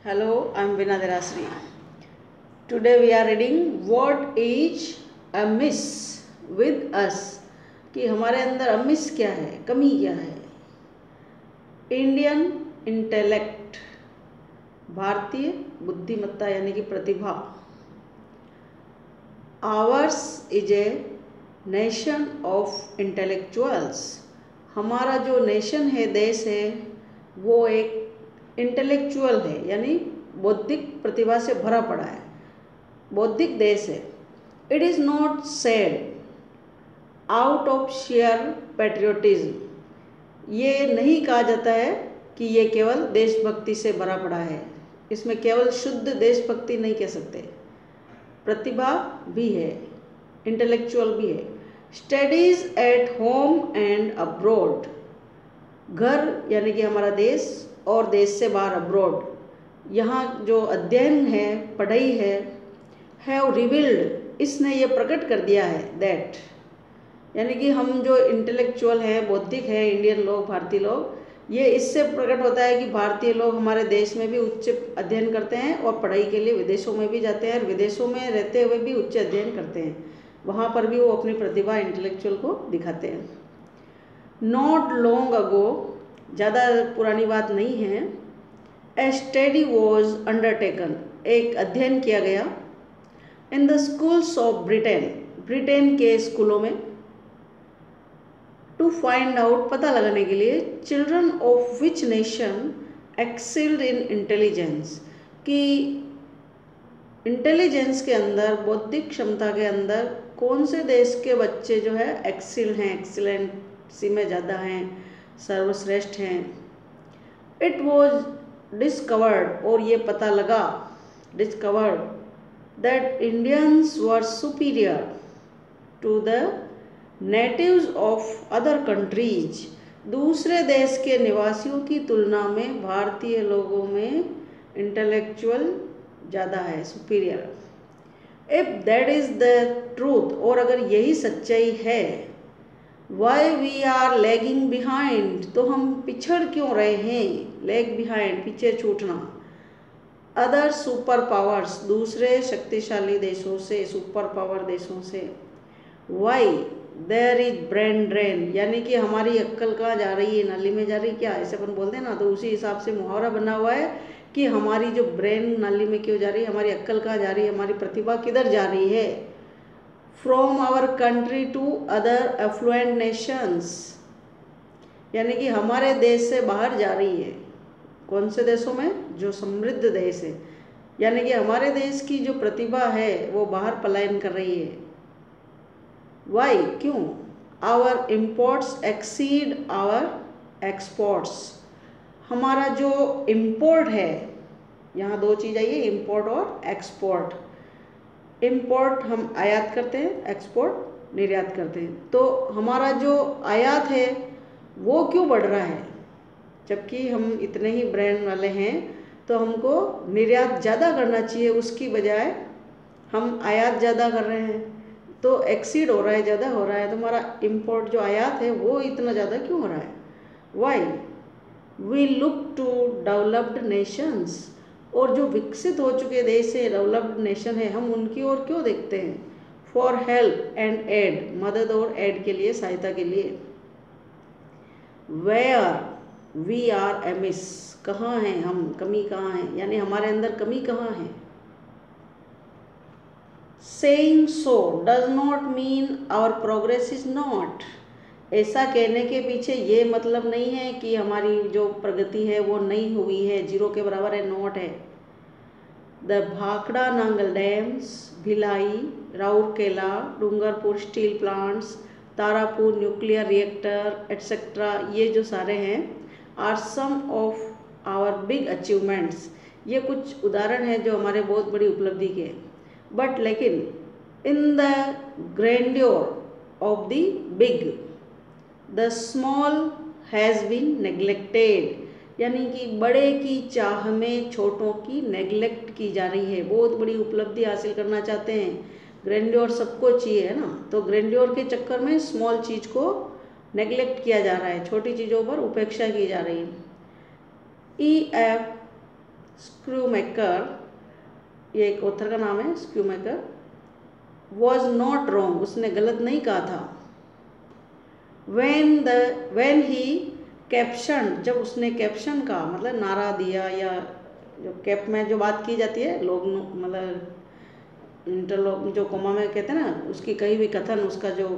Hello, I'm Veena Derasri. Today we are reading What is amiss with us कि हमारे अंदर अमिस क्या है, कमी क्या है। इंडियन इंटेलेक्ट, भारतीय बुद्धिमत्ता यानी कि प्रतिभा। Ours is a nation of intellectuals, हमारा जो नेशन है, देश है, वो एक इंटेलेक्चुअल है यानी बौद्धिक प्रतिभा से भरा पड़ा है, बौद्धिक देश है। It is not said out of share patriotism, ये नहीं कहा जाता है कि ये केवल देशभक्ति से भरा पड़ा है। इसमें केवल शुद्ध देशभक्ति नहीं कह सकते, प्रतिभा भी है, इंटेलेक्चुअल भी है। Studies at home and abroad, घर यानी कि हमारा देश और देश से बाहर अब्रॉड, यहाँ जो अध्ययन है, पढ़ाई है, हैव रिवील्ड, इसने ये प्रकट कर दिया है, दैट यानी कि हम जो इंटेलेक्चुअल हैं, बौद्धिक हैं, इंडियन लोग, भारतीय लोग, ये इससे प्रकट होता है कि भारतीय लोग हमारे देश में भी उच्च अध्ययन करते हैं और पढ़ाई के लिए विदेशों में भी जाते हैं और विदेशों में रहते हुए भी उच्च अध्ययन करते हैं, वहाँ पर भी वो अपनी प्रतिभा इंटेलेक्चुअल को दिखाते हैं। नॉट लॉन्ग अगो, ज़्यादा पुरानी बात नहीं है, ए स्टडी वॉज अंडरटेकन, एक अध्ययन किया गया, in the schools of Britain, Britain के स्कूलों में, टू फाइंड आउट, पता लगाने के लिए, children of which nation excelled in intelligence, कि इंटेलिजेंस के अंदर, बौद्धिक क्षमता के अंदर कौन से देश के बच्चे जो है एक्सेल हैं, एक्सीलेंसी में ज़्यादा हैं, सर्वश्रेष्ठ हैं। इट वॉज डिस्कवर्ड, और ये पता लगा, discovered, that Indians were superior to the natives of other countries, दूसरे देश के निवासियों की तुलना में भारतीय लोगों में इंटेलेक्चुअल ज़्यादा है, superior. If that is the truth, और अगर यही सच्चाई है, why we are lagging behind, तो हम पिछड़ क्यों रहे हैं, लैग बिहाइंड, पीछे छूटना, अदर सुपर पावर्स, दूसरे शक्तिशाली देशों से, सुपर पावर देशों से। Why there is brain drain, यानी कि हमारी अक्ल कहाँ जा रही है, नाली में जा रही, क्या ऐसे अपन बोलते हैं ना, तो उसी हिसाब से मुहावरा बना हुआ है कि हमारी जो ब्रेन नाली में क्यों जा रही है, हमारी अक्ल कहाँ जा रही है, हमारी प्रतिभा किधर जा रही है। From our country to other affluent nations, यानी कि हमारे देश से बाहर जा रही है, कौन से देशों में, जो समृद्ध देश है, यानी कि हमारे देश की जो प्रतिभा है वो बाहर पलायन कर रही है। वाई, क्यों, our imports exceed our exports, हमारा जो इम्पोर्ट है, यहाँ दो चीज़ आई है, इम्पोर्ट और एक्सपोर्ट। इम्पोर्ट हम आयात करते हैं, एक्सपोर्ट निर्यात करते हैं, तो हमारा जो आयात है वो क्यों बढ़ रहा है, जबकि हम इतने ही ब्रांड वाले हैं, तो हमको निर्यात ज़्यादा करना चाहिए, उसकी बजाय हम आयात ज़्यादा कर रहे हैं, तो एक्सीड हो रहा है, ज़्यादा हो रहा है, तो हमारा इम्पोर्ट जो आयात है वो इतना ज़्यादा क्यों हो रहा है। Why we look to developed nations, और जो विकसित हो चुके देश है, डेवलप्ड नेशन है, हम उनकी ओर क्यों देखते हैं, फॉर हेल्प एंड एड, मदद और एड के लिए, सहायता के लिए। वेयर वी आर एमिस, कहाँ हैं हम, कमी कहाँ है, यानी हमारे अंदर कमी कहाँ है। Saying so does not mean our progress is not, ऐसा कहने के पीछे ये मतलब नहीं है कि हमारी जो प्रगति है वो नहीं हुई है, जीरो के बराबर है, नॉट है। The Bhakra Nangal dams, Bhilai, Rourkela, Dungarpur steel plants, Tarapur nuclear reactor etcetera, ये जो सारे हैं, are some of our big achievements, ये कुछ उदाहरण हैं जो हमारे बहुत बड़ी उपलब्धि के। बट लेकिन in the grandeur of the big the small has been neglected, यानी कि बड़े की चाह में छोटों की नेग्लेक्ट की जा रही है। बहुत बड़ी उपलब्धि हासिल करना चाहते हैं, ग्रैंड्योर सबको चाहिए है ना, तो ग्रैंड्योर के चक्कर में स्मॉल चीज़ को नेग्लेक्ट किया जा रहा है, छोटी चीज़ों पर उपेक्षा की जा रही है। ई एफ स्क्रूमेकर, ये एक ऑथर का नाम है स्क्रूमेकर, वॉज नॉट रॉन्ग, उसने गलत नहीं कहा था। when he कैप्शन, जब उसने कैप्शन का मतलब नारा दिया, या जो कैप में जो बात की जाती है लोग मतलब इंटरलॉक जो कोमा में कहते हैं ना, उसकी कही हुई कथन, उसका जो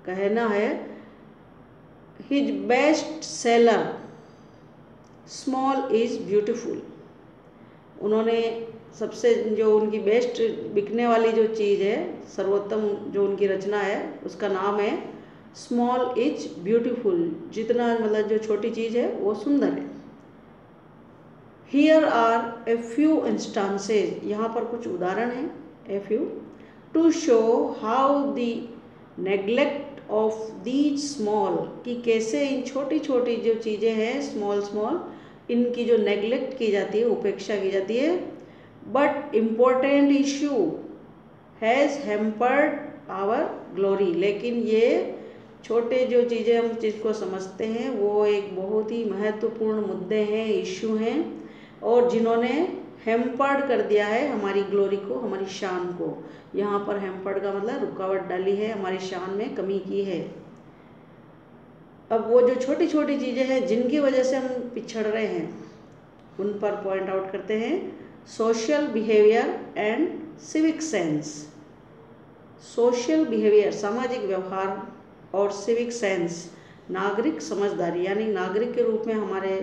कहना है, his best seller small is beautiful, उन्होंने सबसे जो उनकी बेस्ट बिकने वाली जो चीज़ है, सर्वोत्तम जो उनकी रचना है, उसका नाम है स्मॉल इज ब्यूटीफुल, जितना मतलब जो छोटी चीज़ है वो सुंदर है। Here are a few instances, यहाँ पर कुछ उदाहरण हैं, a few, to show how the neglect of these small, कि कैसे इन छोटी छोटी जो चीज़ें हैं स्मॉल स्मॉल, इनकी जो नेग्लेक्ट की जाती है, उपेक्षा की जाती है, but important issue has hampered our glory, लेकिन ये छोटे जो चीज़ें हम जिसको समझते हैं वो एक बहुत ही महत्वपूर्ण मुद्दे हैं, इशू हैं, और जिन्होंने हेम्पर्ड कर दिया है हमारी ग्लोरी को, हमारी शान को। यहाँ पर हेम्पर्ड का मतलब रुकावट डाली है, हमारी शान में कमी की है। अब वो जो छोटी छोटी चीज़ें हैं जिनकी वजह से हम पिछड़ रहे हैं, उन पर पॉइंट आउट करते हैं। Social behaviour and civic sense, social behaviour सामाजिक व्यवहार, और सिविक सेंस नागरिक समझदारी, यानी नागरिक के रूप में हमारे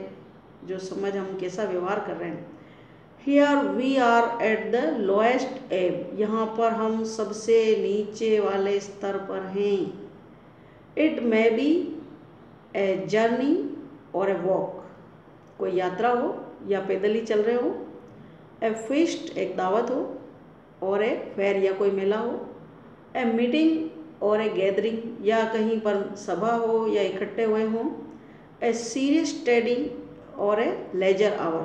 जो समझ, हम कैसा व्यवहार कर रहे हैं। Here we are at the lowest ebb, यहाँ पर हम सबसे नीचे वाले स्तर पर हैं। It may be a journey और ए वॉक, कोई यात्रा हो या पैदल ही चल रहे हो। ए फीस्ट, एक दावत हो, और ए फेयर, या कोई मेला हो। ए मीटिंग और ए गैदरिंग, या कहीं पर सभा हो या इकट्ठे हुए हों। ए सीरियस स्टडी और ए लेजर आवर,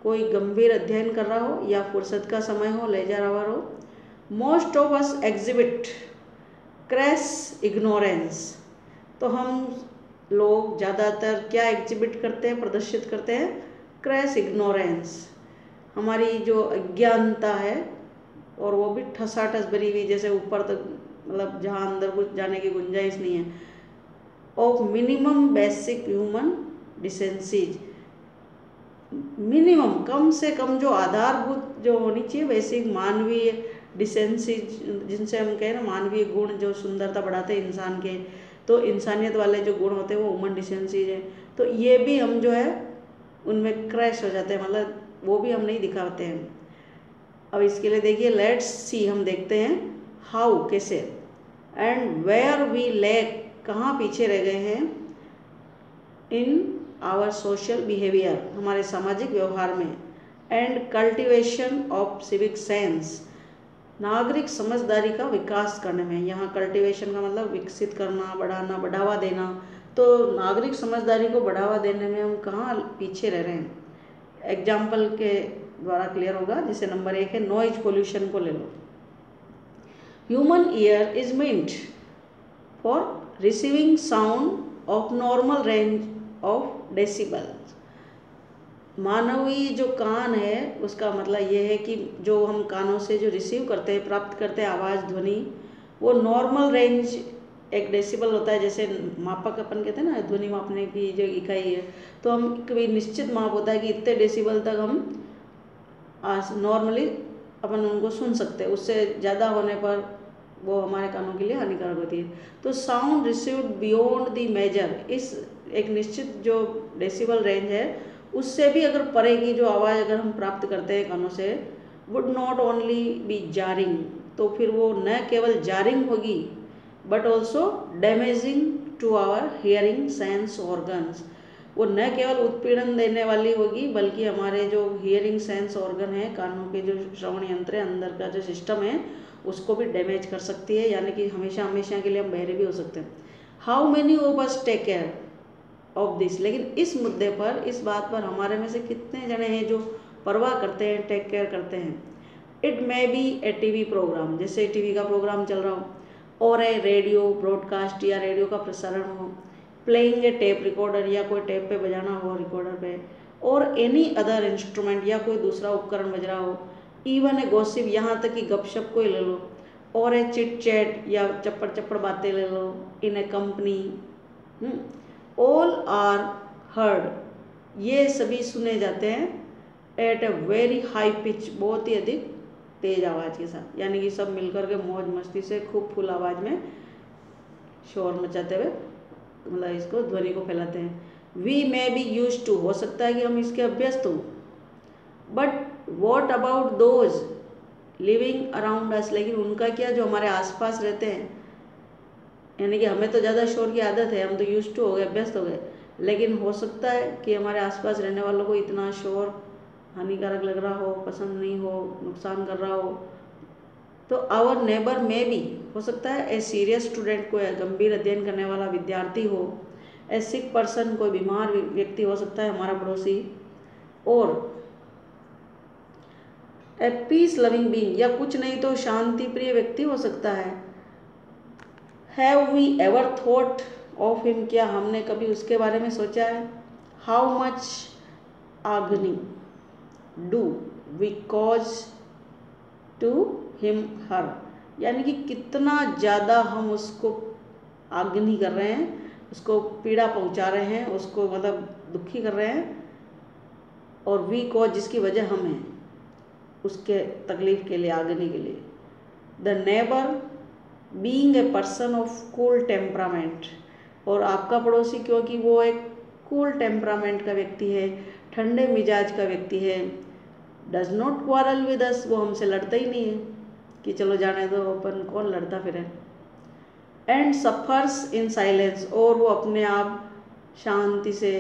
कोई गंभीर अध्ययन कर रहा हो या फुर्सत का समय हो, लेजर आवर हो। Most of us exhibit crash ignorance, तो हम लोग ज़्यादातर क्या एग्जिबिट करते हैं, प्रदर्शित करते हैं, क्रैश इग्नोरेंस, हमारी जो अज्ञानता है, और वो भी ठसाठस भरी हुई, जैसे ऊपर तक मतलब जहाँ अंदर कुछ जाने की गुंजाइश नहीं है। Of minimum basic human decencies, minimum कम से कम जो आधारभूत जो होनी चाहिए बेसिक मानवीय डिसेंसीज, जिनसे हम कहें ना मानवीय गुण जो सुंदरता बढ़ाते हैं इंसान के, तो इंसानियत वाले जो गुण होते हैं वो ह्यूमन डिसेंसीज है। तो ये भी हम जो है उनमें क्रैश हो जाते हैं, मतलब वो भी हम नहीं दिखाते हैं। अब इसके लिए देखिए, लेट्स सी, हम देखते हैं हाउ, कैसे, एंड वेयर वी लैक, कहाँ पीछे रह गए हैं, इन आवर सोशल बिहेवियर, हमारे सामाजिक व्यवहार में, and cultivation of civic sense, नागरिक समझदारी का विकास करने में। यहाँ कल्टिवेशन का मतलब विकसित करना, बढ़ाना, बढ़ावा देना, तो नागरिक समझदारी को बढ़ावा देने में हम कहाँ पीछे रह रहे हैं। एग्जाम्पल के द्वारा क्लियर होगा, जैसे नंबर 1 है नॉइज पोल्यूशन को ले लो। Human ear is meant for receiving sound of normal range of decibel, मानवीय जो कान है उसका मतलब ये है कि जो हम कानों से जो रिसीव करते हैं, प्राप्त करते हैं आवाज़, ध्वनि, वो नॉर्मल रेंज एक डेसिबल होता है, जैसे मापक अपन कहते हैं ना, ध्वनि मापने की जो इकाई है, तो हम कभी निश्चित माप होता है कि इतने डेसिबल तक हम नॉर्मली अपन उनको सुन सकते हैं, उससे ज़्यादा होने पर वो हमारे कानों के लिए हानिकारक होती है। तो sound received beyond the measure, इस एक निश्चित जो डेसिबल रेंज है उससे भी अगर परे की जो आवाज़ अगर हम प्राप्त करते हैं कानों से, would not only be jarring, तो फिर वो न केवल जारिंग होगी but also damaging to our hearing sense organs, वो न केवल उत्पीड़न देने वाली होगी बल्कि हमारे जो हियरिंग सेंस ऑर्गन है, कानों के जो श्रवण यंत्र है, अंदर का जो सिस्टम है, उसको भी डैमेज कर सकती है, यानी कि हमेशा हमेशा के लिए हम बहरे भी हो सकते हैं। How many of us take care of this, लेकिन इस मुद्दे पर, इस बात पर हमारे में से कितने जने हैं जो परवाह करते हैं, टेक केयर करते हैं। It may be a TV program, जैसे टीवी का प्रोग्राम चल रहा हो, और ए रेडियो ब्रॉडकास्ट या रेडियो का प्रसारण हो, प्लेइंग ए टेप रिकॉर्डर या कोई टेप पे बजाना हो रिकॉर्डर पे, और एनी अदर इंस्ट्रूमेंट या कोई दूसरा उपकरण बज रहा हो, इवन ए गॉसिप यहाँ तक कि गपशप को ही ले लो, और ए चिट चैट या चप्पड़ चप्पड़ बातें ले लो, in a company, all are heard, ये सभी सुने जाते हैं at a very high pitch, बहुत ही अधिक तेज आवाज़ के साथ, यानी कि सब मिलकर के मौज मस्ती से खूब फुल आवाज़ में शोर मचाते हुए मतलब इसको ध्वनि को फैलाते हैं। We may be used to, हो सकता है कि हम इसके अभ्यस्त हों, but what about those living around us, लेकिन उनका क्या जो हमारे आसपास रहते हैं, यानी कि हमें तो ज़्यादा शोर की आदत है, हम तो यूज टू हो गए, अभ्यस्त हो गए, लेकिन हो सकता है कि हमारे आसपास रहने वालों को इतना शोर हानिकारक लग रहा हो, पसंद नहीं हो, नुकसान कर रहा हो। तो आवर नेबर में भी, हो सकता है ए सीरियस स्टूडेंट, कोई गंभीर अध्ययन करने वाला विद्यार्थी हो, ए सिक पर्सन, कोई बीमार व्यक्ति हो सकता है हमारा पड़ोसी, और ए पीस लविंग बीइंग, या कुछ नहीं तो शांति प्रिय व्यक्ति हो सकता है। Have we ever thought of him, क्या हमने कभी उसके बारे में सोचा है। How much agony do we cause to him her, यानी कि कितना ज़्यादा हम उसको आग्नि कर रहे हैं, उसको पीड़ा पहुंचा रहे हैं, उसको मतलब दुखी कर रहे हैं, और वी कॉज जिसकी वजह हम हैं उसके तकलीफ के लिए, आग्नि के लिए। The neighbour being a person of cool temperament, और आपका पड़ोसी क्योंकि वो एक कूल टेम्परामेंट का व्यक्ति है, ठंडे मिजाज का व्यक्ति है, does not quarrel with us, वो हमसे लड़ता ही नहीं है कि चलो जाने दो, अपन कौन लड़ता फिर है। एंड सफर्स इन साइलेंस, और वो अपने आप शांति से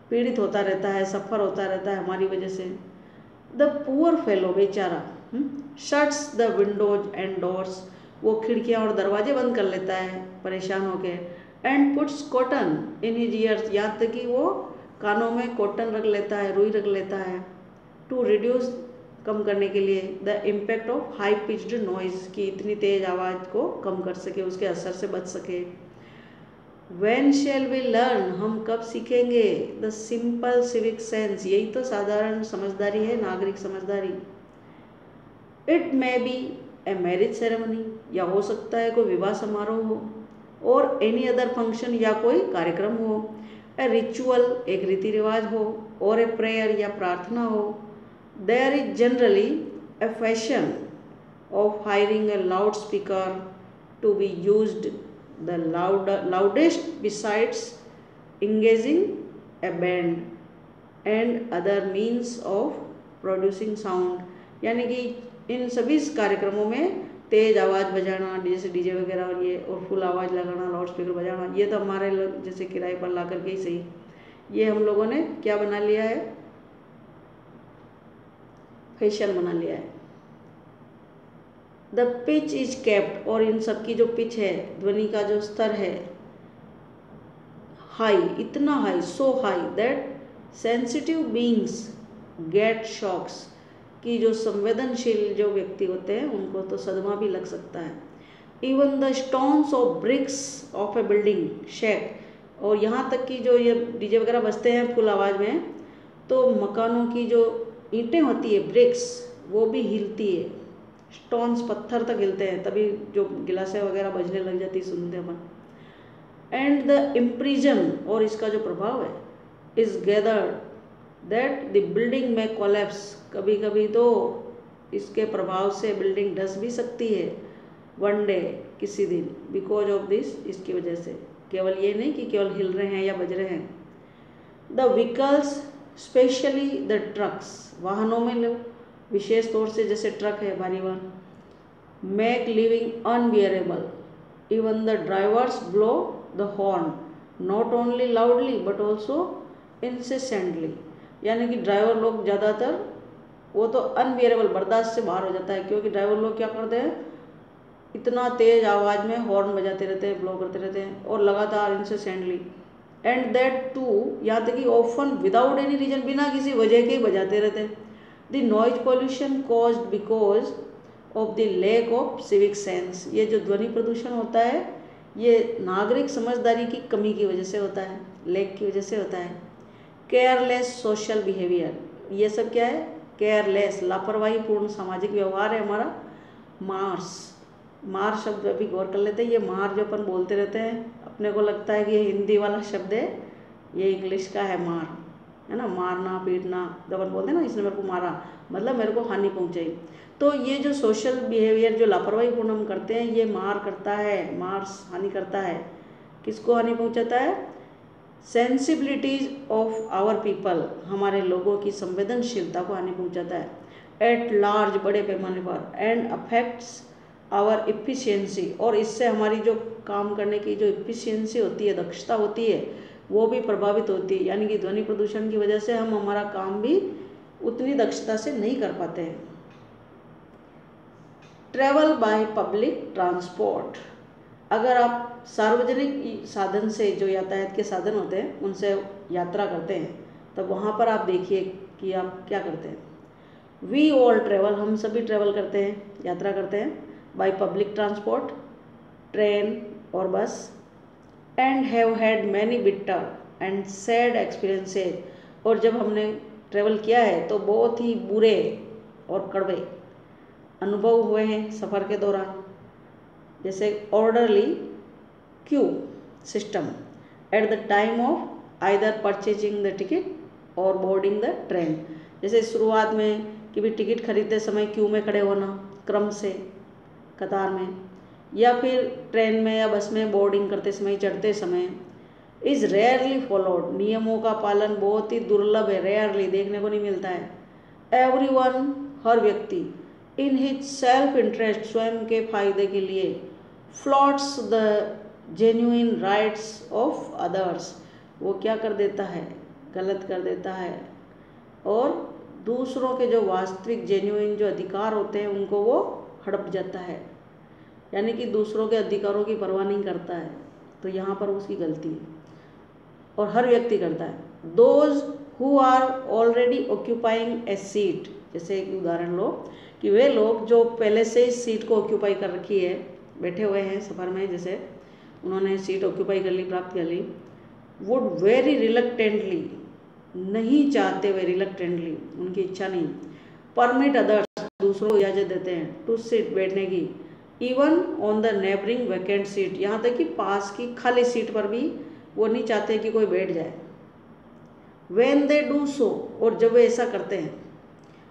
पीड़ित होता रहता है, सफ़र होता रहता है हमारी वजह से। द पुअर फेलो, बेचारा, shuts the Windows and doors, वो खिड़कियाँ और दरवाजे बंद कर लेता है परेशान होके। And puts cotton in his years, यहाँ तक कि वो कानों में कॉटन रख लेता है, रुई रख लेता है, टू रिड्यूस, कम करने के लिए, the impact of high pitched noise, की इतनी तेज आवाज़ को कम कर सके, उसके असर से बच सके। When shall we learn, हम कब सीखेंगे, द सिंपल सिविक सेंस, यही तो साधारण समझदारी है, नागरिक समझदारी। It may be a marriage ceremony, या हो सकता है कोई विवाह समारोह हो, और एनी अदर फंक्शन, या कोई कार्यक्रम हो, ए रिचुअल, एक रीति रिवाज हो, और ए प्रेयर, या प्रार्थना हो। There is generally a fashion of hiring a loud speaker to be used the loudest besides engaging a band and other means of producing sound, यानी कि इन सभी कार्यक्रमों में तेज आवाज़ बजाना, जैसे डीजे वगैरह, और ये, और फुल आवाज़ लगाना, लाउड स्पीकर बजाना, ये तो हमारे लोग जैसे किराए पर ला करके ही सही, ये हम लोगों ने क्या बना लिया है, फैशन बना लिया है। द पिच इज केप्ट, और इन सब की जो पिच है, ध्वनि का जो स्तर है, हाई, इतना high, so high that sensitive beings get shocks, कि जो संवेदनशील जो व्यक्ति होते हैं उनको तो सदमा भी लग सकता है। Even the stones of bricks of A building shake, और यहाँ तक कि जो ये डीजे वगैरह बजते हैं फुल आवाज़ में, तो मकानों की जो ईंटें होती है, ब्रिक्स, वो भी हिलती है, स्टोन्स, पत्थर तक हिलते हैं, तभी जो गिलासें वगैरह बजने लग जाती सुनते अपन। एंड द इम्प्रिजन, और इसका जो प्रभाव है, is gathered that the building में कोलैप्स, कभी कभी तो इसके प्रभाव से बिल्डिंग धस भी सकती है, वन डे, किसी दिन, बिकॉज ऑफ दिस, इसकी वजह से। केवल ये नहीं कि केवल हिल रहे हैं या बज रहे हैं। The vehicles specially the trucks, वाहनों में लोग विशेष तौर से, जैसे ट्रक है, भारी वाहन, make living unbearable, even the drivers blow the horn not only loudly but also incessantly, यानी कि ड्राइवर लोग ज़्यादातर, वो तो अनबियरेबल, बर्दाश्त से बाहर हो जाता है, क्योंकि ड्राइवर लोग क्या करते हैं, इतना तेज आवाज़ में हॉर्न बजाते रहते हैं, ब्लो करते रहते हैं, और लगातार इंसेसेंटली, एंड दैट टू, यहाँ तक कि ऑफन विदाउट एनी रीजन, बिना किसी वजह के बजाते रहते हैं। The noise pollution caused because of the lack of civic sense, ये जो ध्वनि प्रदूषण होता है, ये नागरिक समझदारी की कमी की वजह से होता है, लैक की वजह से होता है। केयरलेस सोशल बिहेवियर, ये सब क्या है? केयरलेस, लापरवाहीपूर्ण सामाजिक व्यवहार है हमारा। मार्स, मार शब्द अभी गौर कर लेते हैं। ये मार जो अपन बोलते रहते हैं, अपने को लगता है कि ये हिंदी वाला शब्द है, ये इंग्लिश का है मार, है ना। मारना पीटना, जब अपन बोलते हैं ना इसने मेरे को मारा, मतलब मेरे को हानि पहुंचाई। तो ये जो सोशल बिहेवियर जो लापरवाहीपूर्ण हम करते हैं, ये मार करता है, मार्स हानि करता है। किसको हानि पहुंचाता है? सेंसिबिलिटीज ऑफ आवर पीपल, हमारे लोगों की संवेदनशीलता को हानि पहुंचाता है। एट लार्ज, बड़े पैमाने पर। एंड अफेक्ट्स आवर इफिशियंसी, और इससे हमारी जो काम करने की जो इफिशियंसी होती है, दक्षता होती है, वो भी प्रभावित होती है। यानी कि ध्वनि प्रदूषण की वजह से हम हमारा काम भी उतनी दक्षता से नहीं कर पाते हैं। ट्रैवल बाय पब्लिक ट्रांसपोर्ट, अगर आप सार्वजनिक साधन से, जो यातायात के साधन होते हैं उनसे यात्रा करते हैं, तब वहाँ पर आप देखिए कि आप क्या करते हैं। वी ऑल ट्रेवल, हम सभी ट्रेवल करते हैं, यात्रा करते हैं बाय पब्लिक ट्रांसपोर्ट, ट्रेन और बस। And have had many bitter and sad experiences, और जब हमने ट्रेवल किया है तो बहुत ही बुरे और कड़वे अनुभव हुए हैं सफ़र के दौरान। जैसे orderly Q system at the time of either purchasing the ticket और बोर्डिंग द ट्रेन, जैसे शुरुआत में कि भी टिकट खरीदते समय क्यू में खड़े होना, क्रम से कतार में, या फिर ट्रेन में या बस में बोर्डिंग करते समय, चढ़ते समय। इज़ रेयरली फॉलोड, नियमों का पालन बहुत ही दुर्लभ है, रेयरली देखने को नहीं मिलता है। एवरीवन, हर व्यक्ति, इन हिज सेल्फ इंटरेस्ट, स्वयं के फायदे के लिए, floats the genuine rights of others, वो क्या कर देता है? गलत कर देता है, और दूसरों के जो वास्तविक जेन्युइन जो अधिकार होते हैं उनको वो हड़प जाता है, यानी कि दूसरों के अधिकारों की परवाह नहीं करता है। तो यहाँ पर उसकी गलती है, और हर व्यक्ति करता है। Those who are already occupying a seat, जैसे एक उदाहरण लो कि वे लोग जो पहले से इस सीट को ऑक्यूपाई कर रखी है, बैठे हुए हैं सफ़र में, जैसे उन्होंने सीट ऑक्यूपाई कर ली, प्राप्त कर ली, वुड वेरी रिलक्टेंटली, नहीं चाहते हुए, रिलक्टेंटली उनकी इच्छा नहीं, परमिट अदर्स, दूसरों को इजाज़त देते हैं, टू सीट, बैठने की, even on the neighbouring vacant seat, यहाँ तक कि पास की खाली सीट पर भी वो नहीं चाहते कि कोई बैठ जाए। व्हेन दे डू सो, और जब वे ऐसा करते हैं,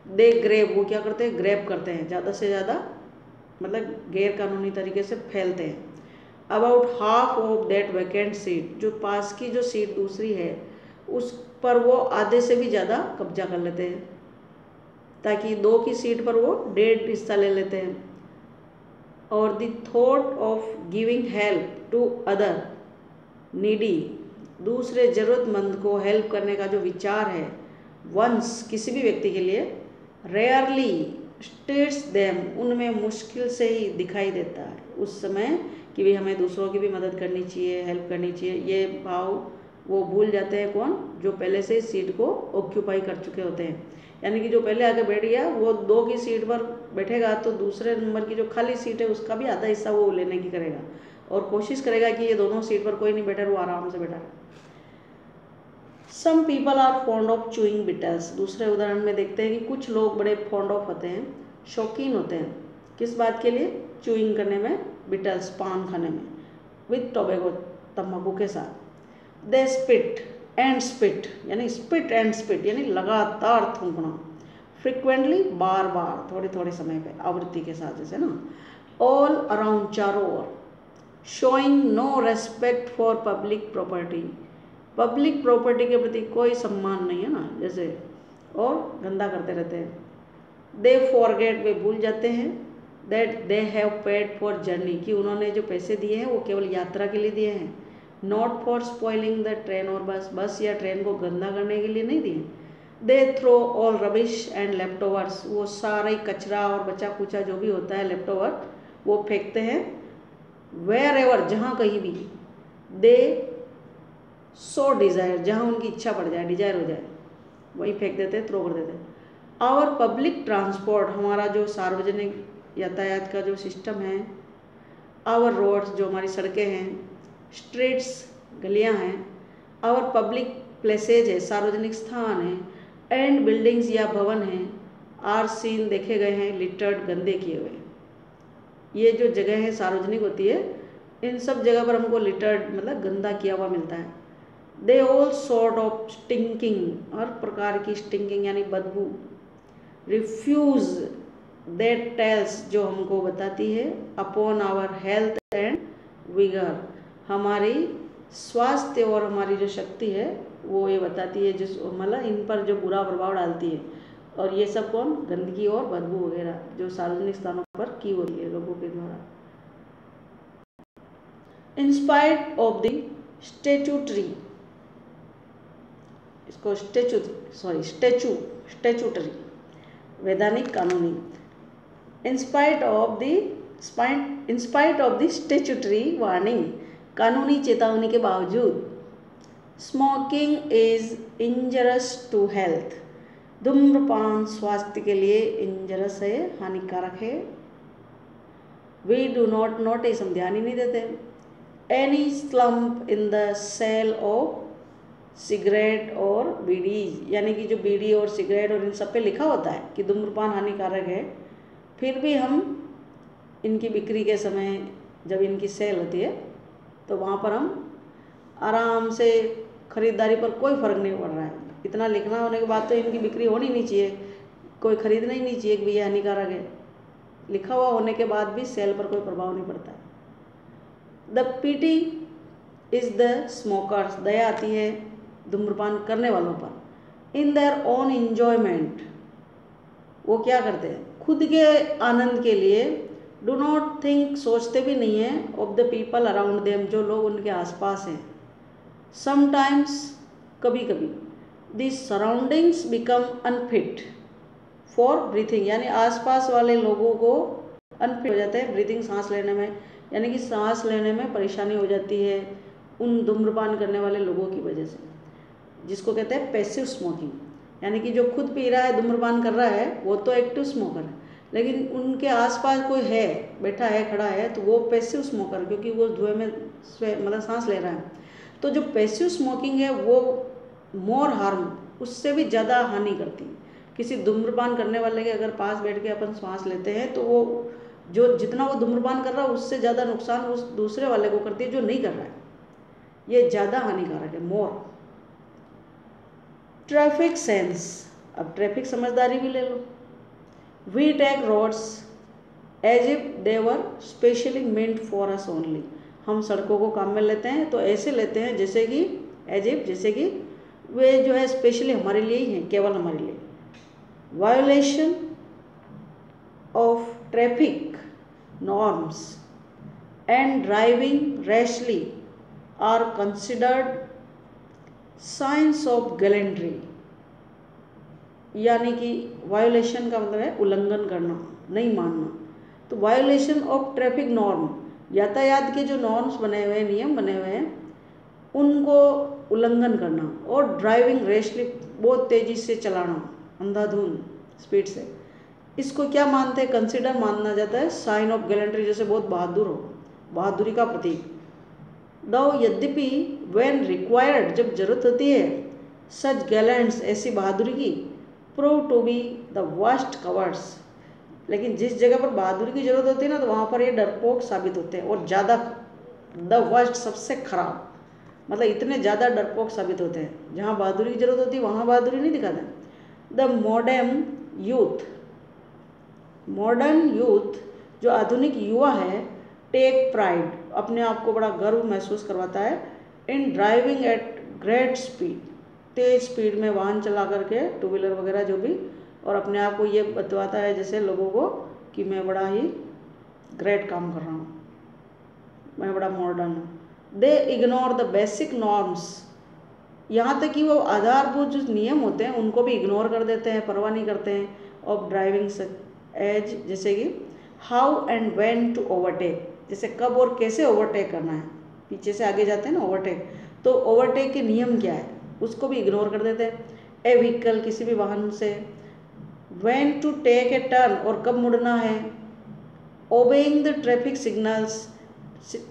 दे ग्रैब, वो क्या करते हैं? ग्रैब करते हैं, ज़्यादा से ज़्यादा, मतलब गैर कानूनी तरीके से फैलते हैं। About half of that vacant seat, जो पास की जो सीट दूसरी है उस पर वो आधे से भी ज़्यादा कब्जा कर लेते हैं, ताकि 2 की सीट पर वो 1.5 हिस्सा ले लेते हैं। और the thought of giving help to other needy, दूसरे ज़रूरतमंद को हेल्प करने का जो विचार है, वंस, किसी भी व्यक्ति के लिए, रेयरली स्टेट्स देम, उनमें मुश्किल से ही दिखाई देता है उस समय कि भी हमें दूसरों की भी मदद करनी चाहिए, हेल्प करनी चाहिए। ये भाव वो भूल जाते हैं, कौन? जो पहले से सीट को ऑक्यूपाई कर चुके होते हैं। यानी कि जो पहले आके बैठ गया, वो 2 की सीट पर बैठेगा तो दूसरे नंबर की जो खाली सीट है उसका भी आधा हिस्सा वो लेने की करेगा, और कोशिश करेगा कि ये दोनों सीट पर कोई नहीं बैठा, वो आराम से बैठा है। Some people are fond of chewing betels, दूसरे उदाहरण में देखते हैं कि कुछ लोग बड़े फॉन्ड ऑफ होते हैं, शौकीन होते हैं, किस बात के लिए? चूइंग करने में, बिटल्स, पान खाने में, विथ टोबैको, तम्बाकू के साथ। दे स्पिट एंड स्पिट, यानी स्पिट एंड स्पिट यानी लगातार थूकना, फ्रिक्वेंटली, बार बार, थोड़े थोड़े समय पे, आवृत्ति के साथ, जैसे ना, ऑल अराउंड, चारों ओर। Showing no respect for public property, public property के प्रति कोई सम्मान नहीं है ना, जैसे, और गंदा करते रहते हैं। दे फॉरगेट, वे भूल जाते हैं, that they have paid for journey, कि उन्होंने जो पैसे दिए हैं वो केवल यात्रा के लिए दिए हैं, not for spoiling the train और बस, बस या ट्रेन को गंदा करने के लिए नहीं दिए। They throw all rubbish and leftovers, वो सारा ही कचरा और बचा कुचा जो भी होता है, लेफ्टओवर, वो फेंकते हैं, वेयर एवर, जहाँ कहीं भी, दे सो डिज़ायर, जहाँ उनकी इच्छा पड़ जाए, डिजायर हो जाए, वहीं फेंक देते हैं, थ्रो कर देते हैं। आवर पब्लिक ट्रांसपोर्ट, हमारा जो सार्वजनिक यातायात का जो सिस्टम है, आवर रोड्स, जो हमारी सड़कें हैं, स्ट्रीट्स, गलियां हैं, आवर पब्लिक प्लेसेज है, सार्वजनिक स्थान है, एंड बिल्डिंग्स या भवन हैं, आर सीन देखे गए हैं, लिटर्ड गंदे किए हुए। ये जो जगह है सार्वजनिक होती है, इन सब जगह पर हमको लिटर्ड मतलब गंदा किया हुआ मिलता है। They all sort of stinking, हर प्रकार की स्टिंकिंग यानी बदबू। रिफ्यूज दैट टेल्स, जो हमको बताती है, upon our health and vigour, हमारी स्वास्थ्य और हमारी जो शक्ति है वो ये बताती है, जिस मतलब इन पर जो बुरा प्रभाव डालती है। और ये सब कौन? गंदगी और बदबू वगैरह जो सार्वजनिक स्थानों पर की होती है लोगों के द्वारा। In spite of the statutory, इसको स्टैच्यूटरी वैधानिक कानूनी। In spite of the statutory warning, कानूनी चेतावनी के बावजूद, स्मोकिंग इज इंजरस टू हेल्थ, धूम्रपान स्वास्थ्य के लिए इंजरस है, हानिकारक है। वी डू नॉट नोटिस, हम ध्यान ही नहीं देते। Any slump in the sale of cigarette और बीडीज, यानी कि जो बीड़ी और सिगरेट और इन सब पे लिखा होता है कि धूम्रपान हानिकारक है, फिर भी हम इनकी बिक्री के समय जब इनकी सेल होती है तो वहाँ पर हम आराम से, खरीदारी पर कोई फ़र्क नहीं पड़ रहा है। इतना लिखना होने के बाद तो इनकी बिक्री होनी नहीं चाहिए, कोई खरीदना ही नहीं चाहिए कि भैया हानिकारक है। लिखा हुआ होने के बाद भी सेल पर कोई प्रभाव नहीं पड़ता है। The pity is the smokers, दया आती है धूम्रपान करने वालों पर। इन देयर ओन इंजॉयमेंट, वो क्या करते हैं? खुद के आनंद के लिए। डू नॉट थिंक, सोचते भी नहीं है, of the people around them, जो लोग उनके आसपास हैं। समटाइम्स, कभी कभी, this surroundings become unfit for breathing, यानी आसपास वाले लोगों को अनफिट हो जाते हैं ब्रीथिंग, सांस लेने में, यानी कि सांस लेने में परेशानी हो जाती है उन धूम्रपान करने वाले लोगों की वजह से, जिसको कहते हैं पैसिव स्मोकिंग। यानी कि जो खुद पी रहा है, धूम्रपान कर रहा है, वो तो एक्टिव स्मोकर है, लेकिन उनके आसपास कोई है, बैठा है, खड़ा है, तो वो पैसिव स्मोकर, क्योंकि वो धुएं में मतलब सांस ले रहा है। तो जो पैसिव स्मोकिंग है वो मोर हार्म, उससे भी ज़्यादा हानि करती है। किसी धूम्रपान करने वाले के अगर पास बैठ के अपन सांस लेते हैं तो वो जो जितना वो धूम्रपान कर रहा है उससे ज़्यादा नुकसान उस दूसरे वाले को करती है जो नहीं कर रहा है। ये ज़्यादा हानिकारक है, मोर। ट्रैफिक सेंस, अब ट्रैफिक समझदारी भी ले लो। We take roads as if they were specially meant for us only, हम सड़कों को काम में लेते हैं तो ऐसे लेते हैं जैसे कि एज इफ, जैसे कि वे जो है स्पेशली हमारे लिए ही हैं, केवल हमारे लिए। Violation of traffic norms and driving rashly are considered signs of gallantry, यानी कि वायोलेशन का मतलब है उल्लंघन करना, नहीं मानना। तो वायोलेशन ऑफ ट्रैफिक नॉर्म, यातायात के जो नॉर्म्स बने हुए हैं, नियम बने हुए हैं, उनको उल्लंघन करना। और ड्राइविंग रैशली, बहुत तेज़ी से चलाना, अंधाधुंध स्पीड से, इसको क्या मानते हैं? कंसिडर माना जाता है साइन ऑफ गैलेंट्री, जैसे बहुत बहादुर हो, बहादुरी का प्रतीक। दो यद्यपि व्हेन रिक्वायर्ड, जब जरूरत होती है, सच गैलेंट्स, ऐसी बहादुरी की, prove to be the worst cowards, लेकिन जिस जगह पर बहादुरी की जरूरत होती है ना, तो वहाँ पर ये डरपोक साबित होते हैं और ज़्यादा, द वर्स्ट सबसे खराब, मतलब इतने ज़्यादा डरपोक साबित होते हैं। जहाँ बहादुरी की जरूरत होती है वहाँ बहादुरी नहीं दिखाते। The modern youth, modern youth जो आधुनिक युवा है, टेक प्राइड, अपने आप को बड़ा गर्व महसूस करवाता है, इन ड्राइविंग एट ग्रेट स्पीड, तेज स्पीड में वाहन चला करके, टू व्हीलर वगैरह जो भी, और अपने आप को ये बतवाता है जैसे लोगों को कि मैं बड़ा ही ग्रेट काम कर रहा हूँ, मैं बड़ा मॉडर्न हूँ। दे इग्नोर द बेसिक नॉर्म्स, यहाँ तक कि वो आधारभूत जो नियम होते हैं उनको भी इग्नोर कर देते हैं, परवाह नहीं करते हैं, ऑफ ड्राइविंग एज, जैसे कि how and when to overtake, जैसे कब और कैसे ओवरटेक करना है, पीछे से आगे जाते हैं ना ओवरटेक, तो ओवरटेक के नियम क्या है उसको भी इग्नोर कर देते हैं। ए व्हीकल, किसी भी वाहन से, when to take a turn, और कब मुड़ना है, obeying the traffic signals,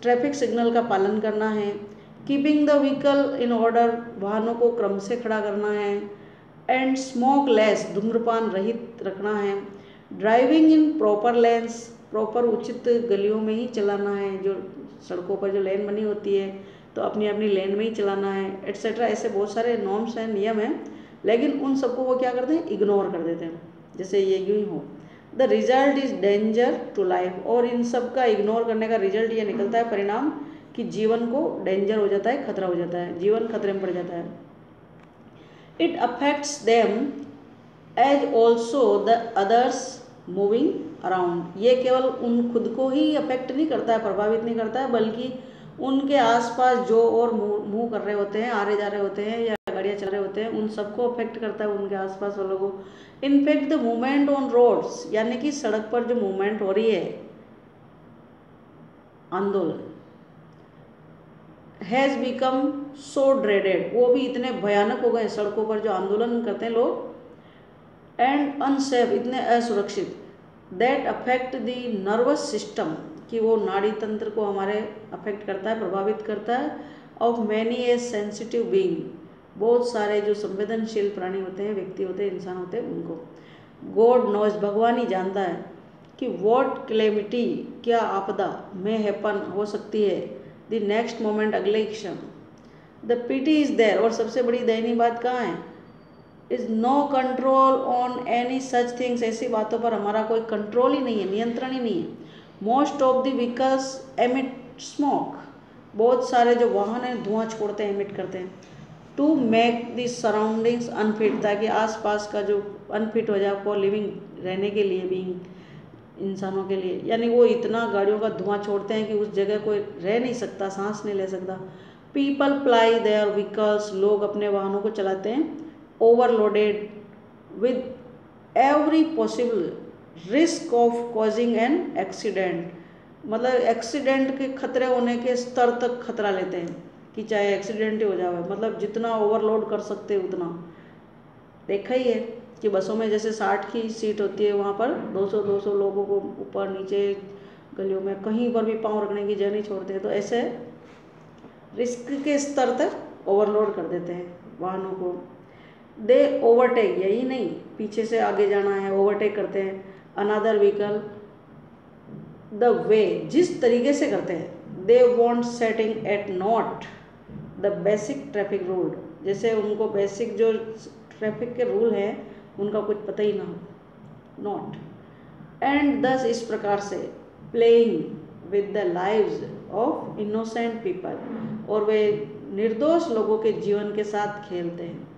traffic signal का पालन करना है, keeping the vehicle in order, वाहनों को क्रम से खड़ा करना है। एंड स्मोक लेस, धूम्रपान रहित रखना है। Driving in proper lens, proper उचित गलियों में ही चलाना है, जो सड़कों पर जो लेन बनी होती है तो अपनी अपनी लेन में ही चलाना है, एट्सेट्रा। ऐसे बहुत सारे नॉर्म्स हैं, नियम हैं, लेकिन उन सबको वो क्या करते हैं, इग्नोर कर देते हैं, जैसे ये यूँ ही हो। The result is danger to life, और इन सब का इग्नोर करने का रिजल्ट ये निकलता है, परिणाम, कि जीवन को डेंजर हो जाता है, खतरा हो जाता है, जीवन खतरे में पड़ जाता है। It affects them as also the others moving around, ये केवल उन खुद को ही अफेक्ट नहीं करता है, प्रभावित नहीं करता है, बल्कि उनके आसपास जो और मूव कर रहे होते हैं, आ रहे जा रहे होते हैं या गाड़ियाँ चल रहे होते हैं, उन सबको अफेक्ट करता है, उनके आसपास वालों को। In fact the movement on roads, यानी कि सड़क पर जो मूवमेंट हो रही है, आंदोलन, हैज़ बिकम सो ड्रेडेड, वो भी इतने भयानक हो गए सड़कों पर जो आंदोलन करते हैं लोग, एंड अनसेफ, इतने असुरक्षित, that affect the nervous system, कि वो नाड़ी तंत्र को हमारे अफेक्ट करता है, प्रभावित करता है, of many a sensitive being, बहुत सारे जो संवेदनशील प्राणी होते हैं, व्यक्ति होते हैं, इंसान होते हैं, उनको। गॉड नोज, भगवान ही जानता है कि वॉट क्लेमिटी, क्या आपदा, में हैपन, हो सकती है, द नेक्स्ट मोमेंट, अगले क्षण। द पिटी इज देयर, और सबसे बड़ी दयनीय बात कहाँ है, is no control on any such things, ऐसी बातों पर हमारा कोई कंट्रोल ही नहीं है, नियंत्रण ही नहीं है। Most of the vehicles emit smoke, बहुत सारे जो वाहन हैं धुआं छोड़ते हैं, एमिट करते हैं। To make the surroundings unfit, ताकि आसपास का जो अनफिट हो जाए फॉर लिविंग, रहने के लिए, बीइंग, इंसानों के लिए, यानी वो इतना गाड़ियों का धुआं छोड़ते हैं कि उस जगह कोई रह नहीं सकता, सांस नहीं ले सकता। पीपल प्लाई देयर व्हीकल्स, लोग अपने वाहनों को चलाते हैं overloaded with every possible risk of causing an accident, मतलब एक्सीडेंट के खतरे होने के स्तर तक खतरा लेते हैं कि चाहे एक्सीडेंट ही हो जाए, मतलब जितना ओवरलोड कर सकते हैं उतना। देखा ही है कि बसों में जैसे 60 की सीट होती है, वहाँ पर 200 लोगों को ऊपर नीचे गलियों में कहीं पर भी पाँव रखने की जगह नहीं छोड़ते हैं, तो ऐसे रिस्क के स्तर तक ओवरलोड कर देते हैं वाहनों को। दे ओवरटेक, यही नहीं, पीछे से आगे जाना है, ओवरटेक करते हैं अनदर व्हीकल द वे, जिस तरीके से करते हैं। They want setting at naught the basic traffic rule, जैसे उनको बेसिक जो ट्रैफिक के रूल हैं उनका कुछ पता ही ना हो, नॉट। एंड दस, इस प्रकार से, playing with the lives of innocent people, और वे निर्दोष लोगों के जीवन के साथ खेलते हैं।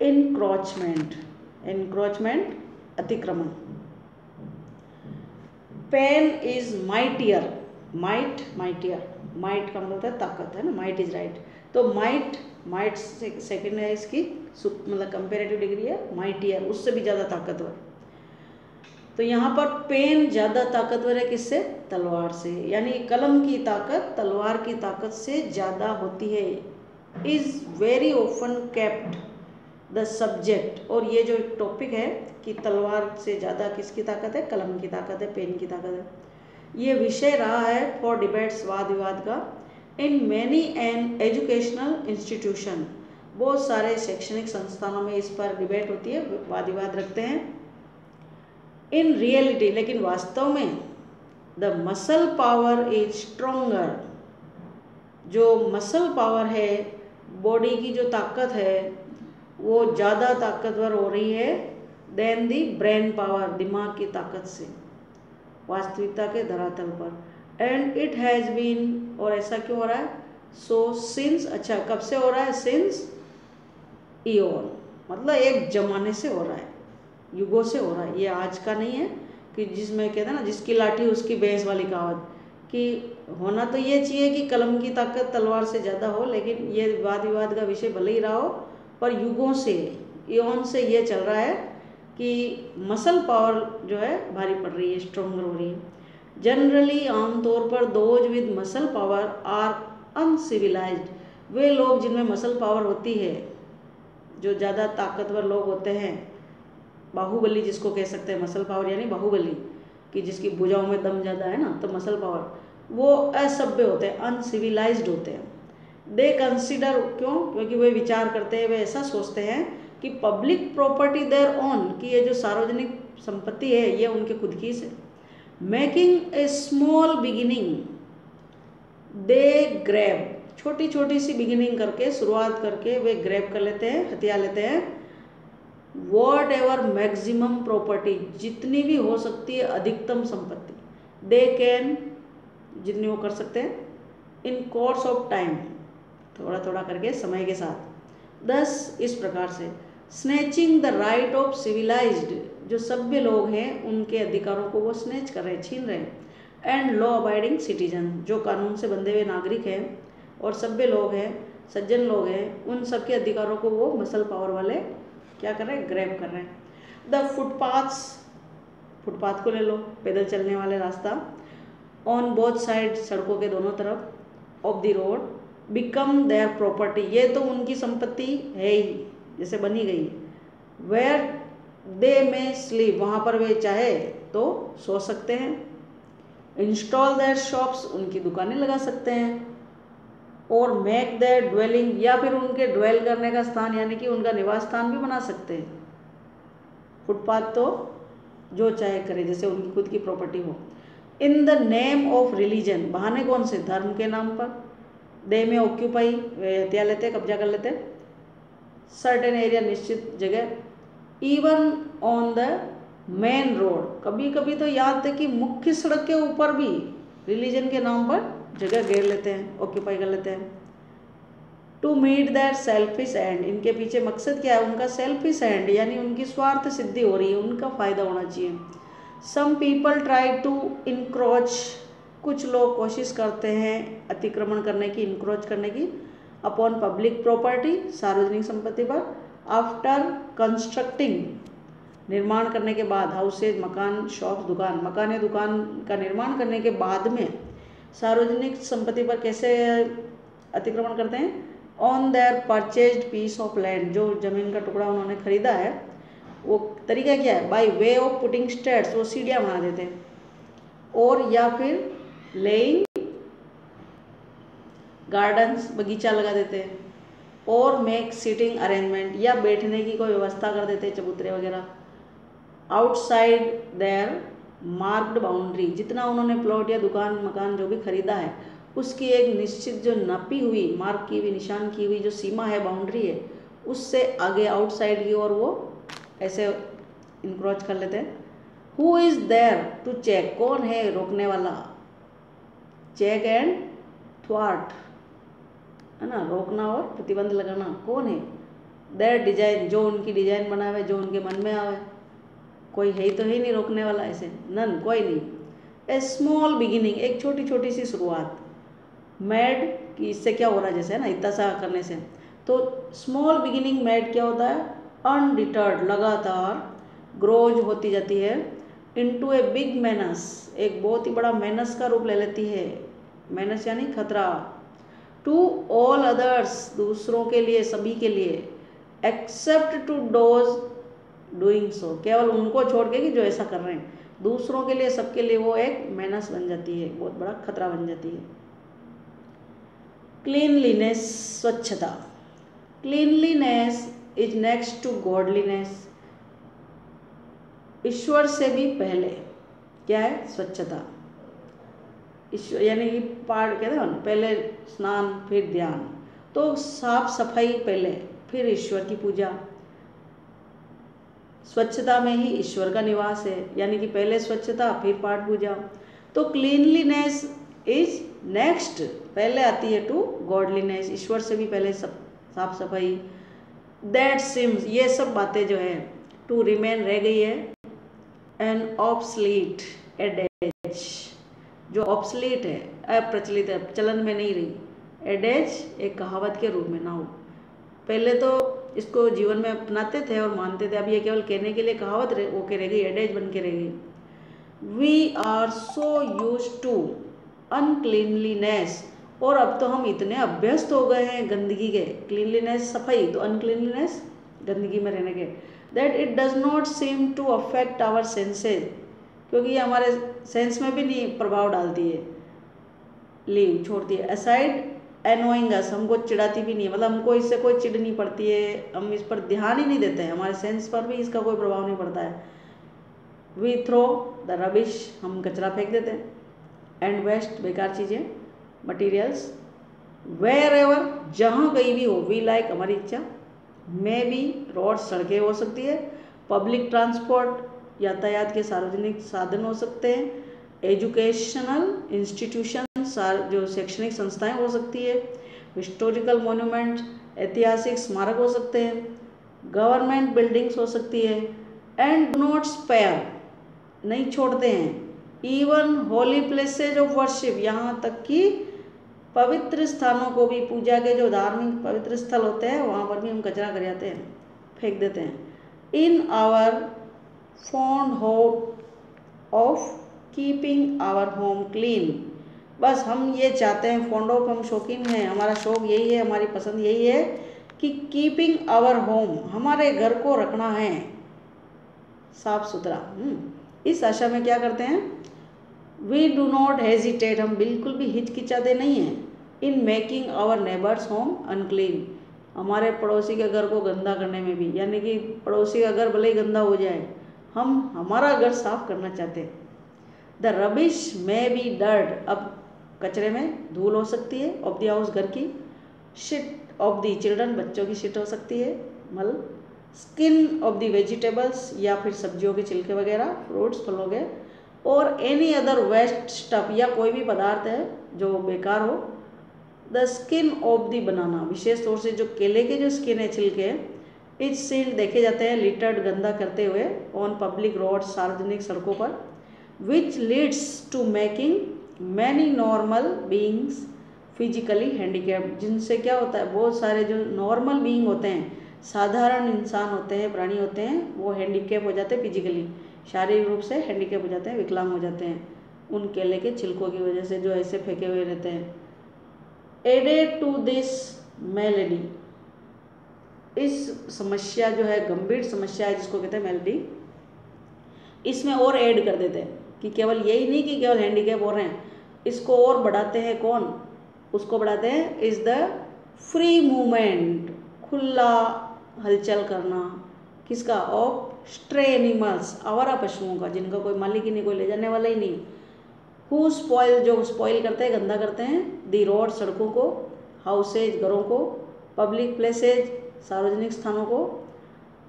इनक्रोचमेंट, इनक्रोचमेंट, अतिक्रमण। Pen is mightier, might, mightier, might का मतलब है ताकत, है ना, माइट इज राइट, तो माइट, माइट सेकेंड है इसकी, मतलब कंपेरेटिव डिग्री है, माइटियर उससे भी ज़्यादा ताकतवर। तो यहाँ पर पेन ज़्यादा ताकतवर है किससे, तलवार से, यानी कलम की ताकत तलवार की ताकत से ज़्यादा होती है। Is very often kept the subject, और ये जो टॉपिक है कि तलवार से ज़्यादा किसकी ताकत है, कलम की ताकत है, पेन की ताकत है, ये विषय रहा है फॉर डिबेट्स, वाद विवाद का, in many an educational institution, बहुत सारे शैक्षणिक संस्थानों में इस पर डिबेट होती है, वाद विवाद रखते हैं। इन रियलिटी, लेकिन वास्तव में, the muscle power is stronger, जो मसल पावर है, बॉडी की जो ताकत है वो ज़्यादा ताकतवर हो रही है देन दी ब्रेन पावर, दिमाग की ताकत से, वास्तविकता के धरातल पर। एंड इट हैज़ बीन, और ऐसा क्यों हो रहा है, सो सिंस, अच्छा कब से हो रहा है, सिंस ईओन, मतलब एक जमाने से हो रहा है, युगों से हो रहा है, ये आज का नहीं है कि जिसमें कहते हैं ना, जिसकी लाठी उसकी भैंस वाली कहावत, कि होना तो ये चाहिए कि कलम की ताकत तलवार से ज़्यादा हो, लेकिन ये वाद विवाद का विषय भले ही रहा हो, पर युगों से, ईओन से ये चल रहा है कि मसल पावर जो है भारी पड़ रही है, स्ट्रोंगर हो रही है। जनरली, आमतौर पर, those with muscle power are uncivilised, वे लोग जिनमें मसल पावर होती है, जो ज़्यादा ताकतवर लोग होते हैं, बाहुबली जिसको कह सकते हैं, मसल पावर यानी बाहुबली, कि जिसकी भुजाओं में दम ज़्यादा है ना, तो मसल पावर, वो असभ्य होते हैं, अनसिविलाइज्ड होते हैं। दे कंसिडर, क्यों? क्योंकि वे विचार करते हैं, वे ऐसा सोचते हैं कि पब्लिक प्रॉपर्टी देयर ओन, कि ये जो सार्वजनिक संपत्ति है ये उनके खुद की है। Making a small beginning they grab, छोटी छोटी सी बिगिनिंग करके, शुरुआत करके वे ग्रैब कर लेते हैं, हथिया लेते हैं वॉट एवर मैक्सिमम प्रॉपर्टी, जितनी भी हो सकती है अधिकतम संपत्ति, दे कैन, जितनी वो कर सकते हैं, इन कोर्स ऑफ टाइम, थोड़ा थोड़ा करके समय के साथ। दस इस प्रकार से snatching the right of civilised, जो सभ्य लोग हैं उनके अधिकारों को वो स्नैच कर रहे हैं, छीन रहे हैं। एंड लॉ अबाइडिंग सिटीजन, जो कानून से बंधे हुए नागरिक हैं और सभ्य लोग हैं, सज्जन लोग हैं, उन सबके अधिकारों को वो मसल पावर वाले क्या कर रहे हैं? ग्रैब कर रहे हैं। द फुटपाथ्स, फुटपाथ को ले लो, पैदल चलने वाले रास्ता, ऑन बोथ साइड, सड़कों के दोनों तरफ, of the road, become their property, ये तो उनकी संपत्ति है ही, जैसे बनी गई। वेयर दे में स्लीप, वहाँ पर वे चाहे तो सो सकते हैं। इंस्टॉल देयर शॉप्स, उनकी दुकानें लगा सकते हैं। और मेक देयर ड्वेलिंग, या फिर उनके ड्वेल करने का स्थान, यानी कि उनका निवास स्थान भी बना सकते हैं। फुटपाथ तो जो चाहे करे, जैसे उनकी खुद की प्रॉपर्टी हो। In the name of religion, बहाने कौन से? धर्म के नाम पर। दे में ऑक्यूपाई, वे हथिया लेते, कब्जा कर लेते सर्टेन एरिया, निश्चित जगह। Even on the main road, कभी कभी तो यहाँ तक कि मुख्य सड़क के ऊपर भी रिलीजन के नाम पर जगह घेर लेते हैं, ऑक्यूपाई कर लेते हैं। To meet that selfish end, इनके पीछे मकसद क्या है? उनका सेल्फिश एंड, यानी उनकी स्वार्थ सिद्धि हो रही है, उनका फायदा होना चाहिए। Some people try to encroach, कुछ लोग कोशिश करते हैं अतिक्रमण करने की, इनक्रोच करने की, अपॉन पब्लिक प्रॉपर्टी, सार्वजनिक संपत्ति पर। आफ्टर कंस्ट्रक्टिंग, निर्माण करने के बाद, हाउसेज, मकान, शॉप्स, दुकान, मकान या दुकान का निर्माण करने के बाद में सार्वजनिक संपत्ति पर कैसे अतिक्रमण करते हैं? On their purchased piece of land, जो जमीन का टुकड़ा उन्होंने खरीदा है, वो तरीका क्या है? By way of putting states, वो सीढ़ियाँ बना देते हैं। और या फिर लेइंग गार्डन्स, बगीचा लगा देते हैं। और मेक सीटिंग अरेंजमेंट, या बैठने की कोई व्यवस्था कर देते हैं, चबूतरे वगैरह। आउटसाइड देयर मार्क्ड बाउंड्री, जितना उन्होंने प्लॉट या दुकान मकान जो भी खरीदा है उसकी एक निश्चित जो नापी हुई, मार्क की हुई, निशान की हुई जो सीमा है, बाउंड्री है, उससे आगे आउटसाइड की ओर वो ऐसे इंक्रोच कर लेते हैं। Who is there to check, कौन है रोकने वाला? चेक एंड थ्वाट, है ना, रोकना और प्रतिबंध लगाना, कौन है? देयर डिजाइन, जो उनकी डिजाइन बना हुआ है, जो उनके मन में आवे, कोई है ही तो है नहीं रोकने वाला, ऐसे नन, कोई नहीं। ए स्मॉल बिगिनिंग, एक छोटी छोटी सी शुरुआत। मैड कि इससे क्या हो रहा है, जैसे है ना, इतना सा करने से, तो स्मॉल बिगिनिंग मैड क्या होता है? अनडिटर्ड, लगातार ग्रोज होती जाती है। इनटू ए बिग मेनस, एक बहुत ही बड़ा मेनस का रूप ले लेती है। मेनस यानी खतरा। टू ऑल अदर्स, दूसरों के लिए, सभी के लिए। Except to those doing so, केवल उनको छोड़ के कि जो ऐसा कर रहे हैं, दूसरों के लिए, सबके लिए वो एक मेनस बन जाती है, बहुत बड़ा खतरा बन जाती है। क्लीनलीनेस, स्वच्छता। Cleanliness is next to godliness, ईश्वर से भी पहले क्या है? स्वच्छता। ईश्वर यानी कि पाठ कहते हैं ना, पहले स्नान फिर ध्यान, तो साफ सफाई पहले, फिर ईश्वर की पूजा। स्वच्छता में ही ईश्वर का निवास है, यानी कि पहले स्वच्छता फिर पाठ पूजा। तो क्लीनलीनेस इज नेक्स्ट, पहले आती है टू गॉडलीनेस, ईश्वर से भी पहले साफ सफाई। दैट सिम्स, ये सब बातें जो है, टू रिमेन रह गई है। एन ऑब्सलीट एडेज, जो ऑब्सलीट है, अप्रचलित है, चलन में नहीं रही। एडेज एक कहावत के रूप में ना हो, पहले तो इसको जीवन में अपनाते थे और मानते थे, अब ये केवल कहने के लिए कहावत होके रह गई, एडेज बन के रह गई। We are so used to uncleanliness, और अब तो हम इतने अभ्यस्त हो गए हैं गंदगी के, क्लीनलीनेस सफाई, तो अनक्लीनलीनेस गंदगी में रहने के, that it does not seem to affect our senses, क्योंकि ये हमारे सेंस में भी नहीं प्रभाव डालती है। लीव छोड़ दिए। असाइड एनोइंग अस, हमको चिढ़ाती भी नहीं है, मतलब हमको इससे कोई चिढ़ नहीं पड़ती है, हम इस पर ध्यान ही नहीं देते हैं, हमारे सेंस पर भी इसका कोई प्रभाव नहीं पड़ता है। वी थ्रो द रबिश, हम कचरा फेंक देते हैं, एंड वेस्ट, बेकार चीज़ें, मटीरियल्स, वेयर एवर, जहाँ कहीं भी हो, वी लाइक, हमारी इच्छा, मे बी, रोड, सड़कें हो सकती है, पब्लिक ट्रांसपोर्ट, यातायात के सार्वजनिक साधन हो सकते हैं, एजुकेशनल इंस्टीट्यूशन, जो शैक्षणिक संस्थाएं हो सकती है, हिस्टोरिकल मोन्यूमेंट, ऐतिहासिक स्मारक हो सकते हैं, गवर्नमेंट बिल्डिंग्स हो सकती है, एंड डू नॉट स्पेयर, नहीं छोड़ते हैं, even Holi places of worship, यहाँ तक कि पवित्र स्थानों को भी, पूजा के जो धार्मिक पवित्र स्थल होते हैं वहाँ पर भी हम कचरा कर जाते हैं, फेंक देते हैं। In our fond hope of keeping our home clean, बस हम ये चाहते हैं, फॉन्ड ऑफ, हम शौकीन हैं, हमारा शौक यही है, हमारी पसंद यही है कि कीपिंग आवर होम, हमारे घर को रखना है साफ सुथरा। इस आशा में क्या करते हैं, वी डू नॉट हेजिटेट, हम बिल्कुल भी हिचकिचाते नहीं हैं, in making our neighbour's home unclean, हमारे पड़ोसी के घर को गंदा करने में भी, यानी कि पड़ोसी का घर भले ही गंदा हो जाए, हम हमारा घर साफ करना चाहते हैं। The rubbish may be dirt, अब कचरे में धूल हो सकती है, ऑफ द हाउस, घर की, शिट ऑफ द चिल्ड्रन, बच्चों की शिट हो सकती है, मल, स्किन ऑफ द वेजिटेबल्स, या फिर सब्जियों के छिलके वगैरह, फ्रूट्स, फलों के, और एनी अदर वेस्ट स्टफ, या कोई भी पदार्थ है जो बेकार हो, the skin of the banana, विशेष तौर से जो केले के जो स्किन है, छिलके, इज सीन, देखे जाते हैं, लिटर्ड, गंदा करते हुए, ऑन पब्लिक रोड, सार्वजनिक सड़कों पर, which leads to making many normal beings physically handicapped, जिनसे क्या होता है, बहुत सारे जो नॉर्मल बीइंग होते हैं, साधारण इंसान होते हैं, प्राणी होते हैं, वो हैंडीकैप हो जाते हैं, फिजिकली, शारीरिक रूप से हैंडीकैप हो जाते हैं, विकलांग हो जाते हैं, उन केले के छिलकों की वजह से जो ऐसे फेंके हुए रहते हैं। एडेड टू दिस मेलेडी, इस समस्या जो है, गंभीर समस्या है जिसको कहते हैं मेलेडी, इसमें और ऐड कर देते हैं कि केवल यही नहीं कि केवल हैंडीकैप हो रहे हैं, इसको और बढ़ाते हैं, कौन, उसको बढ़ाते हैं, इज द फ्री मूवमेंट, खुला हलचल करना, किसका, ऑफ स्ट्रे एनिमल्स, आवारा पशुओं का, जिनका कोई मालिक ही नहीं, कोई ले जाने वाला ही नहीं, हु स्पॉइल, जो स्पॉइल करते हैं, गंदा करते हैं, दी रोड, सड़कों को, हाउसेज, घरों को, पब्लिक प्लेसेज, सार्वजनिक स्थानों को,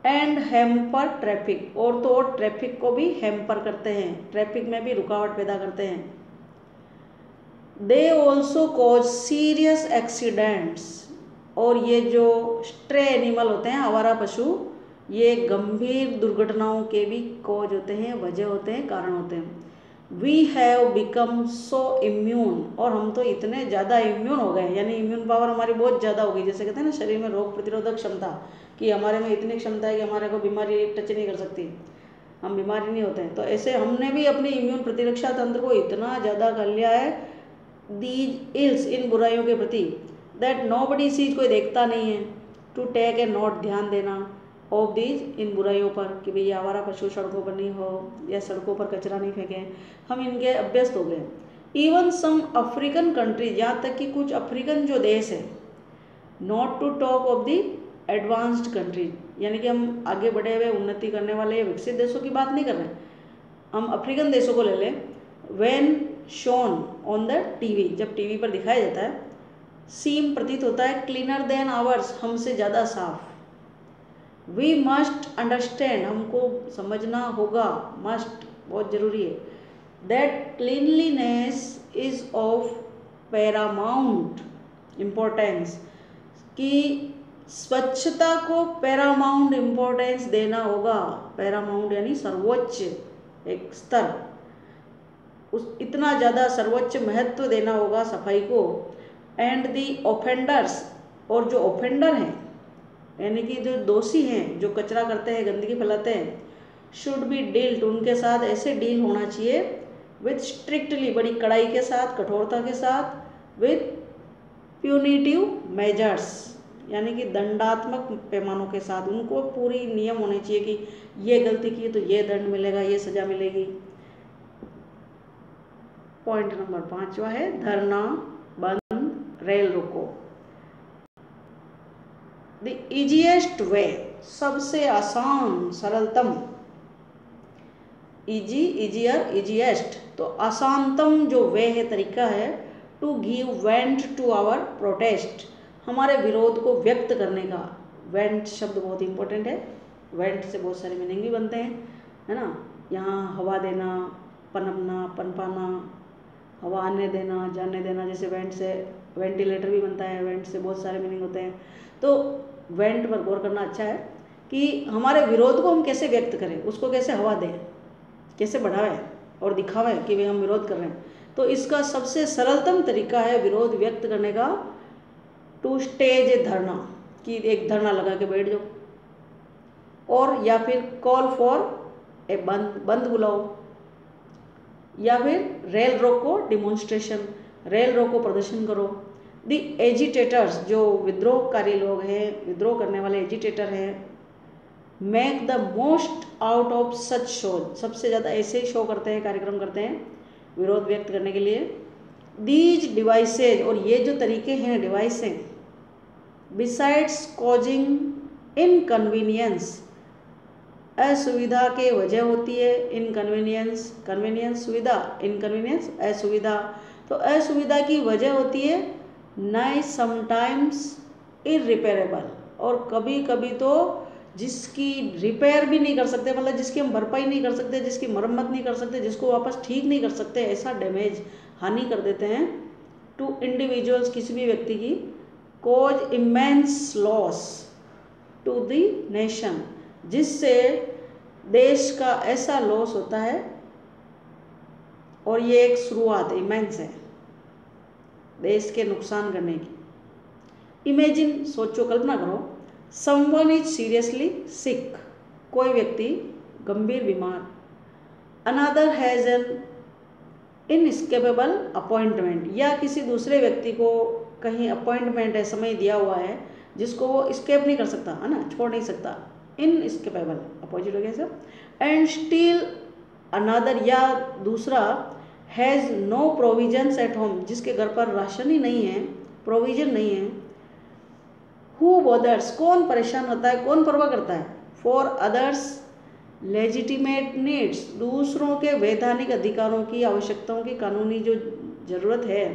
एंड हैम्पर ट्रैफिक, और तो और ट्रैफिक को भी हैम्पर करते हैं, ट्रैफिक में भी रुकावट पैदा करते हैं। They also cause serious accidents, और ये जो स्ट्रे एनिमल होते हैं, आवारा पशु, ये गंभीर दुर्घटनाओं के भी कॉज होते हैं, वजह होते हैं, कारण होते हैं। We have become so immune, और हम तो इतने ज़्यादा इम्यून हो गए, यानी इम्यून पावर हमारी बहुत ज़्यादा हो गई, जैसे कहते हैं ना शरीर में रोग प्रतिरोधक क्षमता, कि हमारे में इतनी क्षमता है कि हमारे को बीमारी टच नहीं कर सकती, हम बीमारी नहीं होते हैं, तो ऐसे हमने भी अपने इम्यून प्रतिरक्षा तंत्र को इतना ज़्यादा कर लिया है, दीज इल्स, इन बुराइयों के प्रति, दैट नोबडी सीज, कोई देखता नहीं है, टू टेक ए नोट, ध्यान देना, ऑफ दीज, इन बुराइयों पर, कि भाई आवारा पशु सड़कों पर नहीं हो, या सड़कों पर कचरा नहीं फेंकें, हम इनके अभ्यस्त हो गए। इवन सम अफ्रीकन कंट्रीज, यहाँ तक कि कुछ अफ्रीकन जो देश है, not to talk of the advanced countries, यानी कि हम आगे बढ़े हुए उन्नति करने वाले या विकसित देशों की बात नहीं कर रहे, हम अफ्रीकन देशों को ले लें, when shown on the TV, जब टीवी पर दिखाया जाता है, सीम, प्रतीत होता है, क्लीनर देन आवर्स, हमसे ज़्यादा साफ, वी मस्ट अंडरस्टैंड, हमको समझना होगा, मस्ट बहुत जरूरी है, that cleanliness is of Paramount importance, कि स्वच्छता को पैरामाउंट इम्पोर्टेंस देना होगा, पैरामाउंट यानी सर्वोच्च, एक स्तर, उस इतना ज़्यादा सर्वोच्च महत्व देना होगा सफाई को, एंड दी ऑफेंडर्स, और जो ऑफेंडर हैं, यानी कि जो दोषी हैं, जो कचरा करते हैं, गंदगी फैलाते हैं, शुड बी डील्ड, उनके साथ ऐसे डील होना चाहिए, विथ स्ट्रिक्टली, बड़ी कड़ाई के साथ, कठोरता के साथ, विथ प्यूनिटिव मेजर्स, यानी कि दंडात्मक पैमानों के साथ, उनको पूरी नियम होने चाहिए कि ये गलती की तो ये दंड मिलेगा, ये सज़ा मिलेगी। पॉइंट नंबर 5वां है धरना बंद रेल रोको। द इजीएस्ट वे, सबसे आसान सरलतम, इजी इजियर इजीएस्ट, तो आसानतम जो वे है, तरीका है, to give vent to our protest, हमारे विरोध को व्यक्त करने का। वेंट शब्द बहुत इंपॉर्टेंट है, वेंट से बहुत सारे मीनिंग भी बनते हैं, है ना। यहाँ हवा देना, पनपना, पनपाना, हवा आने देना, जाने देना, जैसे वेंट से वेंटिलेटर भी बनता है, वेंट से बहुत सारे मीनिंग होते हैं। तो वेंट पर गौर करना अच्छा है कि हमारे विरोध को हम कैसे व्यक्त करें, उसको कैसे हवा दें, कैसे बढ़ावें और दिखावें कि भाई हम विरोध कर रहे हैं। तो इसका सबसे सरलतम तरीका है विरोध व्यक्त करने का, टू स्टेज ए धरना, कि एक धरना लगा के बैठ जाओ, और या फिर कॉल फॉर ए बंद बुलाओ, या फिर रेल रोको डिमॉन्स्ट्रेशन, रेल रोको प्रदर्शन करो। द एजिटेटर्स, जो विद्रोहकारी लोग हैं, विद्रोह करने वाले एजिटेटर हैं, make the most out of such shows, सबसे ज़्यादा ऐसे ही शो करते हैं, कार्यक्रम करते हैं विरोध व्यक्त करने के लिए। दीज डिवाइसेज, और ये जो तरीके हैं, डिवाइस हैं, बिसाइड्स कॉजिंग इनकन्वीनियंस, असुविधा के वजह होती है, इनकन्वीनियंस, कन्वीनियंस सुविधा, इनकन्वीनियंस असुविधा, तो असुविधा की वजह होती है, नाइ समटाइम्स इररिपेरेबल, और कभी कभी तो जिसकी रिपेयर भी नहीं कर सकते, मतलब जिसकी हम भरपाई नहीं कर सकते, जिसकी मरम्मत नहीं कर सकते, जिसको वापस ठीक नहीं कर सकते, ऐसा डैमेज, हानि कर देते हैं टू इंडिविजुअल्स, किसी भी व्यक्ति की, cause immense loss to the nation, जिससे देश का ऐसा लॉस होता है, और ये एक शुरुआत है, इमेंस है, देश के नुकसान करने की। इमेजिन, सोचो, कल्पना करो, समवन इज सीरियसली सिक, कोई व्यक्ति गंभीर बीमार, another has an inescapable appointment, या किसी दूसरे व्यक्ति को कहीं अपॉइंटमेंट है, समय दिया हुआ है, जिसको वो स्केप नहीं कर सकता, है ना, छोड़ नहीं सकता, इनएस्केपेबल अपोजिट हो गया सब। एंड स्टिल अनदर, या दूसरा, has no provisions at home, जिसके घर पर राशन ही नहीं है, प्रोविजन नहीं है। हु बॉदर्स, कौन परेशान होता है, कौन परवाह करता है, फॉर अदर्स लेजिटिमेट नीड्स, दूसरों के वैधानिक अधिकारों की, आवश्यकताओं की, कानूनी जो ज़रूरत है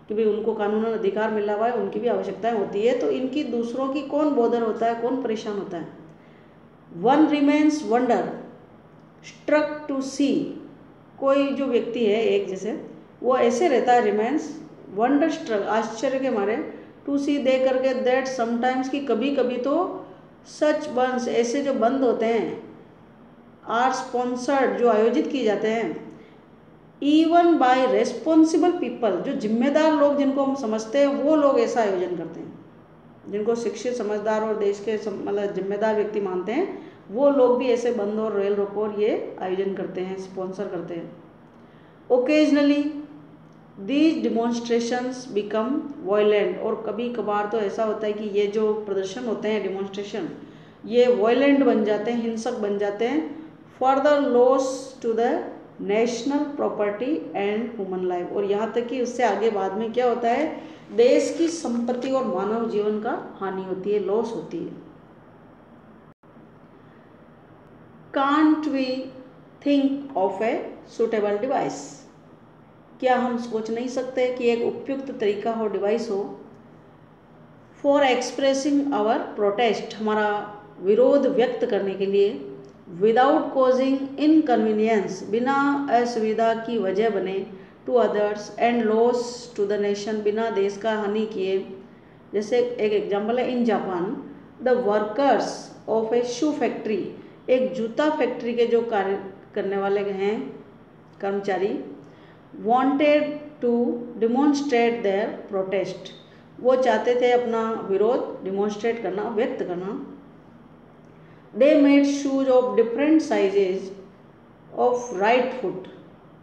कि भाई उनको कानूनन अधिकार मिला हुआ है, उनकी भी आवश्यकताएं होती है, तो इनकी दूसरों की कौन बॉदर होता है, कौन परेशान होता है। One remains wonder struck to see, कोई जो व्यक्ति है एक जैसे, वो ऐसे रहता है, रिमेन्स वंडर स्ट्रक, आश्चर्य के मारे, टू सी दे करके, दैट समटाइम्स, की कभी कभी तो, सच बंस, ऐसे जो बंद होते हैं, आर स्पॉन्सर्ड, जो आयोजित किए जाते हैं, इवन बाय रेस्पॉन्सिबल पीपल, जो जिम्मेदार लोग जिनको हम समझते हैं, वो लोग ऐसा आयोजन करते हैं, जिनको शिक्षित, समझदार और देश के मतलब जिम्मेदार व्यक्ति मानते हैं, वो लोग भी ऐसे बंद और रेल रोको और ये आयोजन करते हैं, स्पॉन्सर करते हैं। Occasionally these demonstrations become violent, और कभी कभार तो ऐसा होता है कि ये जो प्रदर्शन होते हैं, डिमॉन्स्ट्रेशन, ये वायलेंट बन जाते हैं, हिंसक बन जाते हैं, further loss to the national property and human life, और यहाँ तक कि उससे आगे बाद में क्या होता है, देश की संपत्ति और मानव जीवन का हानि होती है, लॉस होती है। Can't we think of a suitable device, क्या हम सोच नहीं सकते कि एक उपयुक्त तरीका हो, डिवाइस हो, फॉर एक्सप्रेसिंग आवर प्रोटेस्ट, हमारा विरोध व्यक्त करने के लिए, विदाउट कॉजिंग इनकन्वीनियंस, बिना असुविधा की वजह बने, to others and loss to the nation, बिना देश का हानि किए। जैसे एक एग्जाम्पल है, in Japan the workers of a shoe factory, एक जूता फैक्ट्री के जो कार्य करने वाले हैं कर्मचारी, wanted to demonstrate their protest, वो चाहते थे अपना विरोध डिमॉन्स्ट्रेट करना, व्यक्त करना। They made shoes of different sizes of right foot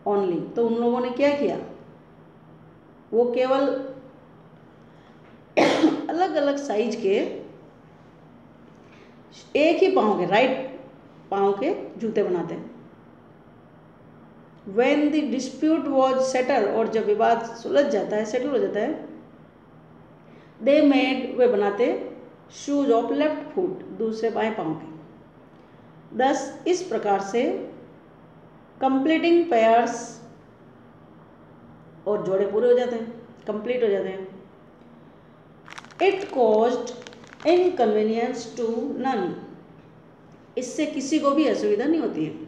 only, तो उन लोगों ने क्या किया, वो केवल अलग अलग साइज के एक ही पाँव के, राइट पाँव के जूते बनाते हैं, when the dispute was settle, और जब विवाद सुलझ जाता है, सेटल हो जाता है, दे मेड, वे बनाते शूज ऑफ लेफ्ट फुट, दूसरे बाएं पाँव के। दस इस प्रकार से कंप्लीटिंग पेयर्स, और जोड़े पूरे हो जाते हैं, कंप्लीट हो जाते हैं। It caused inconvenience to none, इससे किसी को भी असुविधा नहीं होती है।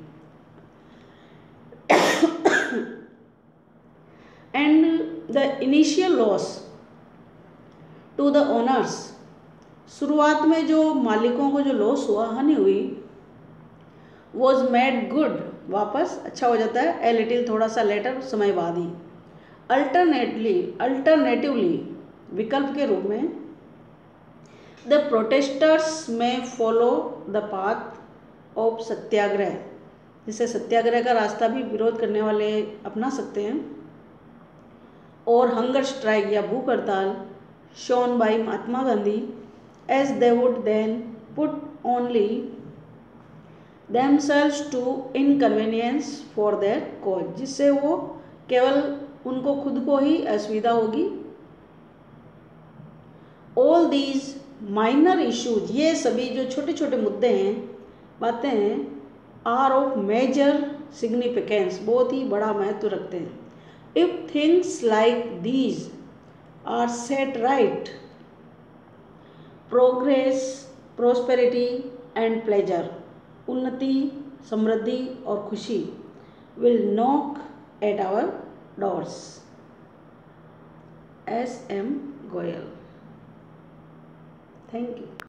And the initial loss to the owners, शुरुआत में जो मालिकों को जो लॉस हुआ, हानि हुई, वॉज मेड गुड, वापस अच्छा हो जाता है, ए लिटिल, थोड़ा सा लेटर, समय बाद ही। अल्टरनेटिवली, विकल्प के रूप में, द प्रोटेस्टर्स में फॉलो द पाथ ऑफ सत्याग्रह, जिसे सत्याग्रह का रास्ता भी विरोध करने वाले अपना सकते हैं, और हंगर स्ट्राइक या भूख हड़ताल, shown by Mahatma Gandhi, as they would then put only themselves to inconvenience for their cause, जिससे वो केवल उनको खुद को ही असुविधा होगी। All these minor issues, ये सभी जो छोटे छोटे मुद्दे हैं, बातें हैं, are of major significance, बहुत ही बड़ा महत्व रखते हैं। If things like these are set right, progress, prosperity and pleasure, उन्नति, समृद्धि और खुशी, will knock at our doors। S. M. Goyal. Thank you.